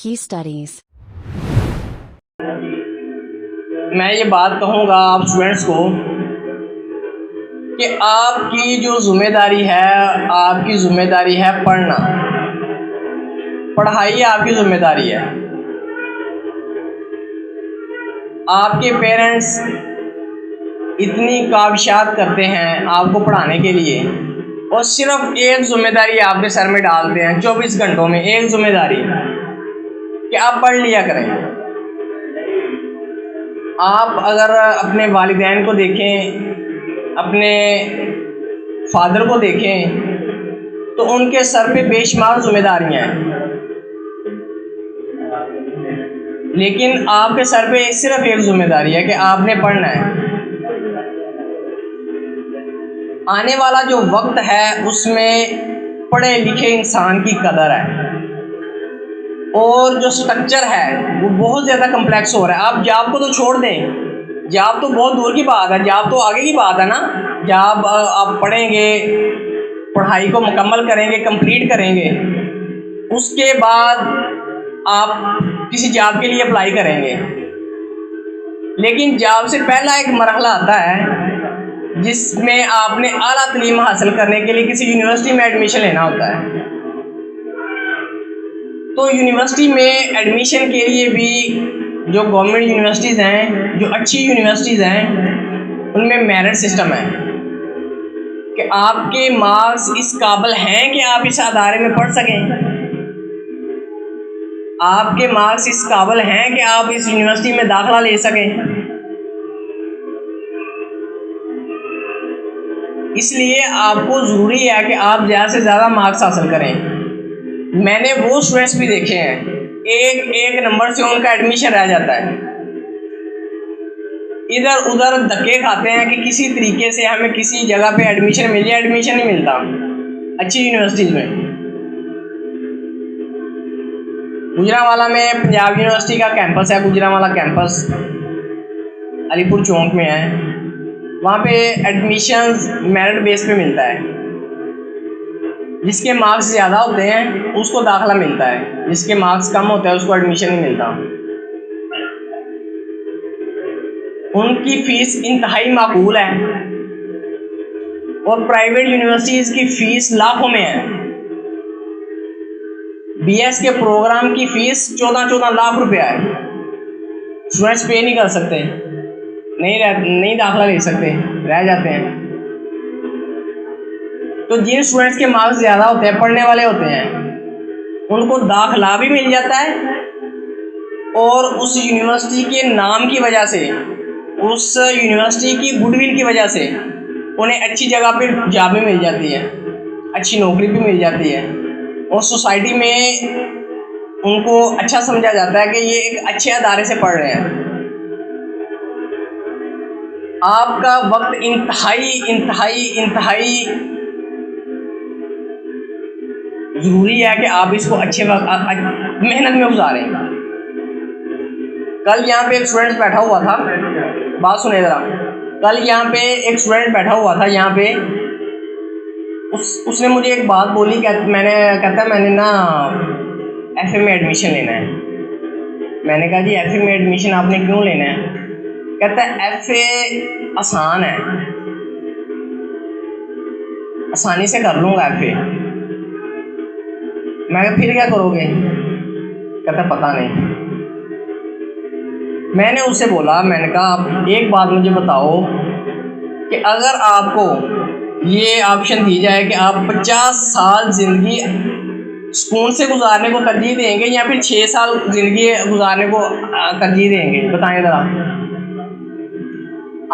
Key studies. मैं ये बात कहूँगा आप स्टूडेंट्स को कि आपकी जो ज़िम्मेदारी है, आपकी ज़िम्मेदारी है पढ़ना। पढ़ाई आपकी ज़िम्मेदारी है। आपके पेरेंट्स इतनी काविशात करते हैं आपको पढ़ाने के लिए और सिर्फ एक ज़िम्मेदारी आपके सर में डालते हैं 24 घंटों में, एक ज़िम्मेदारी कि आप पढ़ लिया करें। आप अगर अपने वालिदैन को देखें, अपने फादर को देखें, तो उनके सर पे बेशुमार जिम्मेदारियां हैं, लेकिन आपके सर पे सिर्फ एक जिम्मेदारी है कि आपने पढ़ना है। आने वाला जो वक्त है उसमें पढ़े लिखे इंसान की कदर है और जो स्ट्रक्चर है वो बहुत ज़्यादा कम्प्लेक्स हो रहा है। आप जॉब को तो छोड़ दें, जॉब तो बहुत दूर की बात है, जॉब तो आगे की बात है ना। जॉब आप पढ़ेंगे, पढ़ाई को मुकम्मल करेंगे, कंप्लीट करेंगे, उसके बाद आप किसी जॉब के लिए अप्लाई करेंगे। लेकिन जॉब से पहला एक मरहला आता है जिसमें आपने आला तालीम हासिल करने के लिए किसी यूनिवर्सिटी में एडमिशन लेना होता है। तो यूनिवर्सिटी में एडमिशन के लिए भी जो गवर्नमेंट यूनिवर्सिटीज़ हैं, जो अच्छी यूनिवर्सिटीज़ हैं, उनमें मेरिट सिस्टम है कि आपके मार्क्स इस काबिल हैं कि आप इस अदारे में पढ़ सकें। आपके मार्क्स इस काबिल हैं कि आप इस यूनिवर्सिटी में दाखिला ले सकें। इसलिए आपको ज़रूरी है कि आप ज़्यादा से ज़्यादा मार्क्स हासिल करें। मैंने वो स्टूडेंट्स भी देखे हैं एक नंबर से उनका एडमिशन रह जाता है, इधर उधर धक्के खाते हैं कि किसी तरीके से हमें किसी जगह पे एडमिशन मिल जाए। एडमिशन नहीं मिलता अच्छी यूनिवर्सिटीज़ में। गुजरांवाला में पंजाब यूनिवर्सिटी का कैंपस है, गुजरांवाला कैंपस अलीपुर चौक में है। वहाँ पे एडमिशन मेरिट बेस पे मिलता है। जिसके मार्क्स ज़्यादा होते हैं उसको दाखिला मिलता है, जिसके मार्क्स कम होते हैं उसको एडमिशन नहीं मिलता। उनकी फ़ीस इंतहाई माकूल है और प्राइवेट यूनिवर्सिटीज़ की फ़ीस लाखों में है। बीएस के प्रोग्राम की फ़ीस 14-14 लाख रुपया है। स्टूडेंट्स पे नहीं कर सकते, नहीं दाखिला ले सकते, रह जाते हैं। तो जिन स्टूडेंट्स के मार्क्स ज़्यादा होते हैं, पढ़ने वाले होते हैं, उनको दाखिला भी मिल जाता है और उस यूनिवर्सिटी के नाम की वजह से, उस यूनिवर्सिटी की गुडविल की वजह से उन्हें अच्छी जगह पे जॉब भी मिल जाती है, अच्छी नौकरी भी मिल जाती है और सोसाइटी में उनको अच्छा समझा जाता है कि ये एक अच्छे अदारे से पढ़ रहे हैं। आपका वक्त इंतहाई ज़रूरी है कि आप इसको अच्छे मेहनत में गुजारें। कल यहाँ पे एक स्टूडेंट बैठा हुआ था, बात सुने ज़रा। कल यहाँ पे एक स्टूडेंट बैठा हुआ था यहाँ पे, उसने मुझे एक बात बोली, कहता मैंने ना एफए में एडमिशन लेना है। मैंने कहा जी एफए में एडमिशन आपने क्यों लेना है? कहता है एफए आसान है, आसानी से कर लूँगा एफए। मैं कहा फिर क्या करोगे? कहता पता नहीं। मैंने उससे बोला, मैंने कहा आप एक बात मुझे बताओ कि अगर आपको ये ऑप्शन दी जाए कि आप 50 साल ज़िंदगी सुकून से गुजारने को तरजीह देंगे या फिर 6 साल ज़िंदगी गुजारने को तरजीह देंगे, बताएं ज़रा।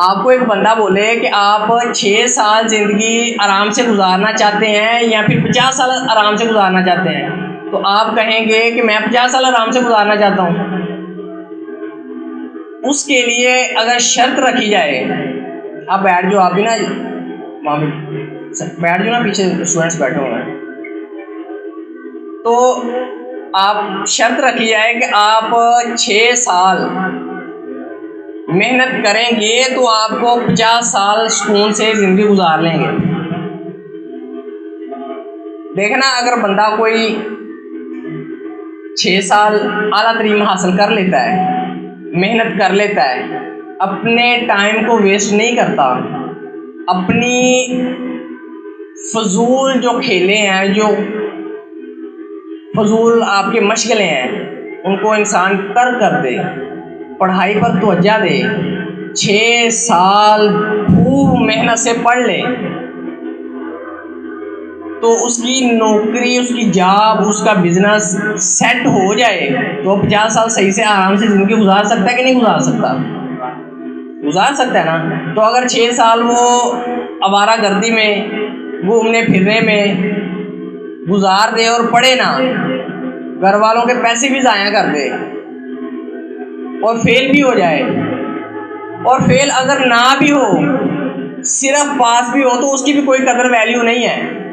आपको एक बंदा बोले कि आप 6 साल ज़िंदगी आराम से गुजारना चाहते हैं या फिर 50 साल आराम से गुजारना चाहते हैं, तो आप कहेंगे कि मैं 50 साल आराम से गुजारना चाहता हूँ। उसके लिए अगर शर्त रखी जाए, आप बैठ जाओ, आप भी ना वहाँ बैठ जाओ ना, पीछे स्टूडेंट्स बैठे हुए हैं, तो आप शर्त रखी जाए कि आप 6 साल मेहनत करेंगे तो आपको 50 साल सुकून से ज़िंदगी गुजार लेंगे। देखना अगर बंदा कोई 6 साल आला तरीन हासिल कर लेता है, मेहनत कर लेता है, अपने टाइम को वेस्ट नहीं करता, अपनी फजूल जो खेले हैं, जो फजूल आपके मशगलें हैं, उनको इंसान तर्क कर दे, पढ़ाई पर तवज्जो दे, 6 साल खूब मेहनत से पढ़ ले, तो उसकी नौकरी, उसकी जॉब, उसका बिजनेस सेट हो जाए तो 50 साल सही से आराम से ज़िंदगी गुजार सकता है कि नहीं गुजार सकता? गुजार सकता है ना। तो अगर 6 साल वो आवारागर्दी में, घूमने फिरने में गुजार दे और पढ़े ना, घर वालों के पैसे भी ज़ाया कर दे और फेल भी हो जाए, और फेल अगर ना भी हो, सिर्फ पास भी हो, तो उसकी भी कोई कदर वैल्यू नहीं है।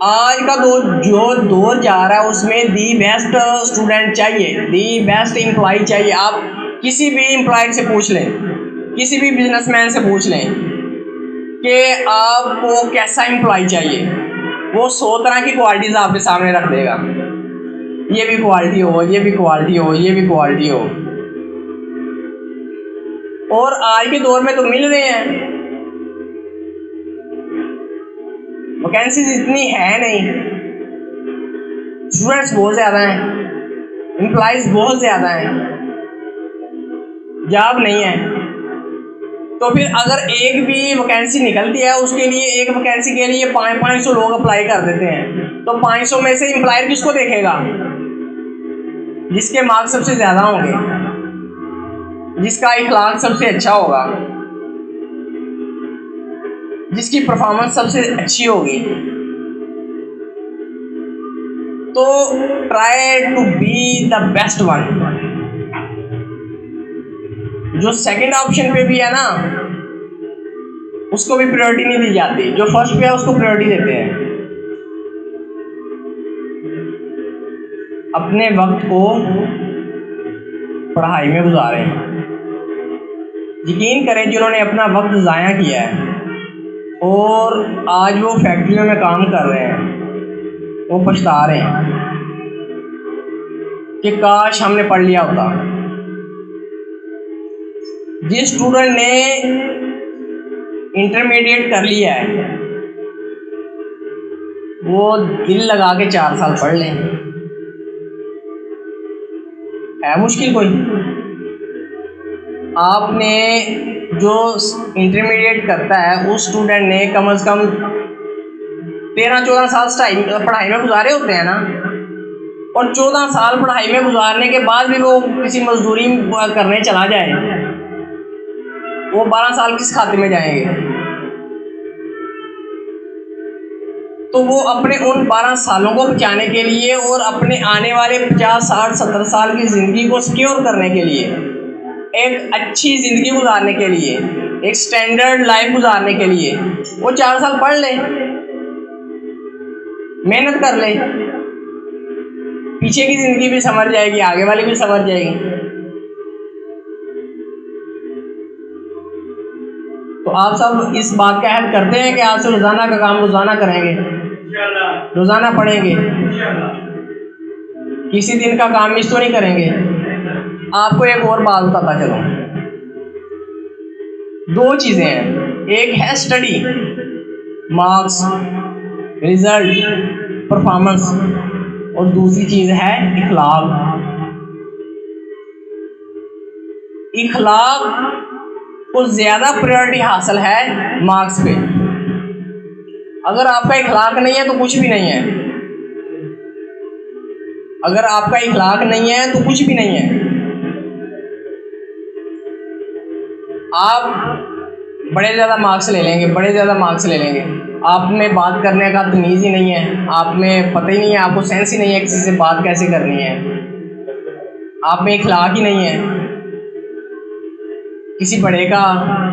आज का जो दौर जा रहा है उसमें दी बेस्ट स्टूडेंट चाहिए, दी बेस्ट एम्प्लॉय चाहिए। आप किसी भी एम्प्लॉय से पूछ लें, किसी भी बिजनेसमैन से पूछ लें कि आपको कैसा एम्प्लॉय चाहिए, वो 100 तरह की क्वालिटीज़ आपके सामने रख देगा। ये भी क्वालिटी हो, ये भी क्वालिटी हो, ये भी क्वालिटी हो। और आज के दौर में तो मिल रहे हैं, वैकेंसीज इतनी है नहीं, स्टूडेंट्स बहुत ज़्यादा हैं, एम्प्लॉइज़ बहुत ज़्यादा हैं, जॉब नहीं है। तो फिर अगर एक भी वैकेंसी निकलती है, उसके लिए एक वैकेंसी के लिए 500 लोग अप्लाई कर देते हैं, तो 500 में से एम्प्लॉयर किसको देखेगा? जिसके मार्क्स सबसे ज़्यादा होंगे, जिसका इखलाक सबसे अच्छा होगा, जिसकी परफॉर्मेंस सबसे अच्छी होगी। तो try to be the best one. जो सेकंड ऑप्शन पे भी है ना, उसको भी प्रायोरिटी नहीं दी जाती, जो फर्स्ट पे है उसको प्रायोरिटी देते हैं। अपने वक्त को पढ़ाई में गुजारें। यकीन करें, जिन्होंने अपना वक्त ज़ाया किया है और आज वो फैक्ट्रियों में काम कर रहे हैं, वो पछता रहे हैं कि काश हमने पढ़ लिया होता। जिस स्टूडेंट ने इंटरमीडिएट कर लिया है, वो दिल लगा के 4 साल पढ़ लें। है मुश्किल कोई? आपने जो इंटरमीडिएट करता है, उस स्टूडेंट ने कम से कम 13-14 साल पढ़ाई में गुजारे होते हैं ना, और 14 साल पढ़ाई में गुजारने के बाद भी वो किसी मजदूरी करने चला जाए, वो 12 साल किस खाते में जाएंगे? तो वो अपने उन 12 सालों को बचाने के लिए और अपने आने वाले 50, 60, 70 साल की ज़िंदगी को सिक्योर करने के लिए, एक अच्छी ज़िंदगी गुजारने के लिए, एक स्टैंडर्ड लाइफ गुजारने के लिए वो 4 साल पढ़ ले, मेहनत कर ले, पीछे की ज़िंदगी भी संवर जाएगी, आगे वाली भी संवर जाएगी। तो आप सब इस बात का अहद करते हैं कि आज से रोज़ाना का काम रोज़ाना करेंगे, रोज़ाना पढ़ेंगे, किसी दिन का काम मिस तो नहीं करेंगे। आपको एक और बात बताता चलो, 2 चीज़ें हैं, एक है स्टडी, मार्क्स, रिजल्ट, परफॉर्मेंस, और दूसरी चीज़ है इखलाक। इखलाक को ज़्यादा प्रायोरिटी हासिल है मार्क्स पे। अगर आपका इखलाक नहीं है तो कुछ भी नहीं है, अगर आपका इखलाक नहीं है तो कुछ भी नहीं है। आप बड़े ज़्यादा मार्क्स ले लेंगे, बड़े ज़्यादा मार्क्स ले लेंगे, आप में बात करने का तमीज़ ही नहीं है, आप में पता ही नहीं है, आपको सेंस ही नहीं है किसी से बात कैसे करनी है, आप में इखलाक ही नहीं है, किसी बड़े का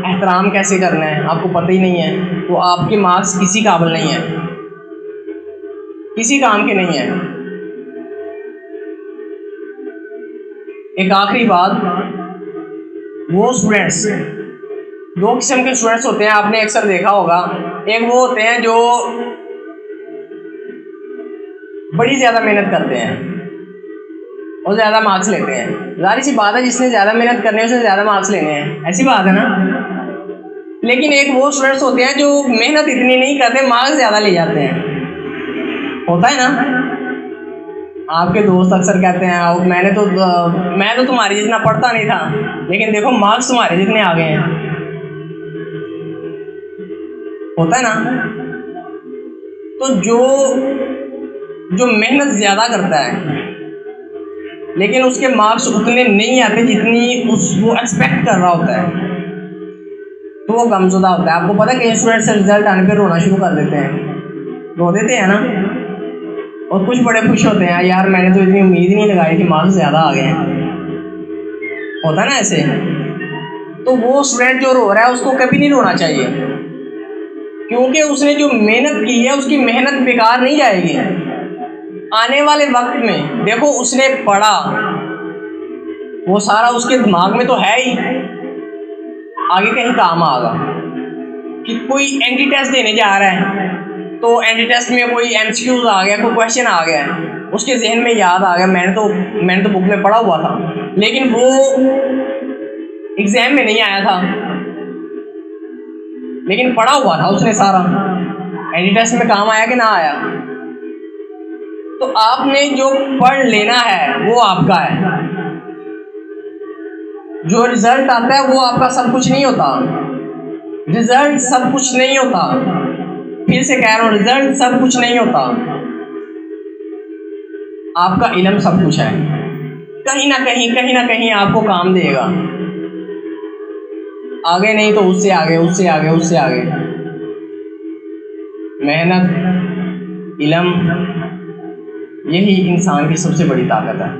एहतराम कैसे करना है आपको पता ही नहीं है, तो आपके मार्क्स किसी काबिल नहीं है, किसी काम के नहीं है। एक आखिरी बात, वो स्टूडेंट्स, 2 किस्म के स्टूडेंट्स होते हैं, आपने अक्सर देखा होगा। एक वो होते हैं बड़ी ज़्यादा मेहनत करते हैं और ज़्यादा मार्क्स लेते हैं। ज़ाहिर सी बात है, जिसने ज़्यादा मेहनत करनी है उसने ज़्यादा मार्क्स लेने हैं, ऐसी बात है ना। लेकिन एक वो स्टूडेंट्स होते हैं जो मेहनत इतनी नहीं करते, मार्क्स ज़्यादा ले जाते हैं, होता है ना। आपके दोस्त अक्सर कहते हैं मैं तो तुम्हारी जितना पढ़ता नहीं था, लेकिन देखो मार्क्स तुम्हारे जितने आ गए हैं, होता है ना। तो जो मेहनत ज़्यादा करता है लेकिन उसके मार्क्स उतने नहीं आते जितनी वो एक्सपेक्ट कर रहा होता है, तो वो गमज़दा होता है। आपको पता है कई स्टूडेंट से रिजल्ट आने पर रोना शुरू कर देते हैं, रो देते हैं ना। और कुछ बड़े खुश होते हैं, यार मैंने तो इतनी उम्मीद ही नहीं लगाई थी, मार्क्स ज़्यादा आ गए हैं, होता है ना ऐसे। तो वो स्टूडेंट जो रो रहा है उसको कभी नहीं रोना चाहिए, क्योंकि उसने जो मेहनत की है उसकी मेहनत बेकार नहीं जाएगी। आने वाले वक्त में देखो उसने पढ़ा, वो सारा उसके दिमाग में तो है ही, आगे कहीं काम आएगा। कि कोई एंटी टेस्ट देने जा रहा है तो एंटी टेस्ट में कोई एमसीक्यूज आ गया, कोई क्वेश्चन आ गया, उसके जहन में याद आ गया, मैंने तो बुक में पढ़ा हुआ था, लेकिन वो एग्जाम में नहीं आया था, लेकिन पढ़ा हुआ था उसने सारा, एंटी टेस्ट में काम आया कि ना आया। तो आपने जो पढ़ लेना है वो आपका है, जो रिजल्ट आता है वो आपका सब कुछ नहीं होता। रिजल्ट सब कुछ नहीं होता, फिर से कह रहा हूँ, रिजल्ट सब कुछ नहीं होता। आपका इल्म सब कुछ है, कहीं ना कहीं आपको काम देगा, आगे नहीं तो उससे आगे, उससे आगे, उससे आगे। मेहनत, इल्म, यही इंसान की सबसे बड़ी ताकत है।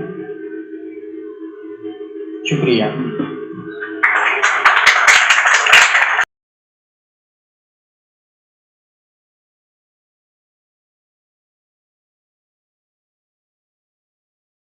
शुक्रिया।